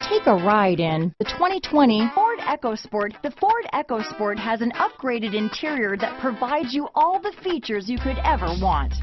Take a ride in the 2020 Ford EcoSport. The Ford EcoSport has an upgraded interior that provides you all the features you could ever want.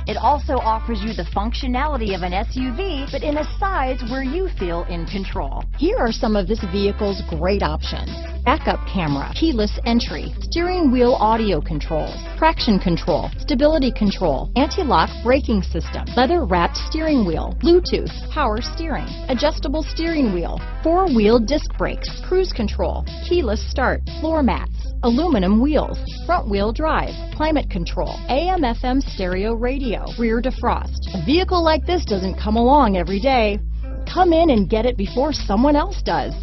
It also offers you the functionality of an SUV, but in a size where you feel in control. Here are some of this vehicle's great options: backup camera, keyless entry, steering wheel audio controls, traction control, stability control, anti-lock braking system, leather-wrapped steering wheel, Bluetooth, power steering, adjustable steering wheel, four-wheel disc brakes, cruise control, keyless start, floor mats, aluminum wheels, front-wheel drive, climate control, AM/FM stereo radio, rear defrost. A vehicle like this doesn't come along every day. Come in and get it before someone else does.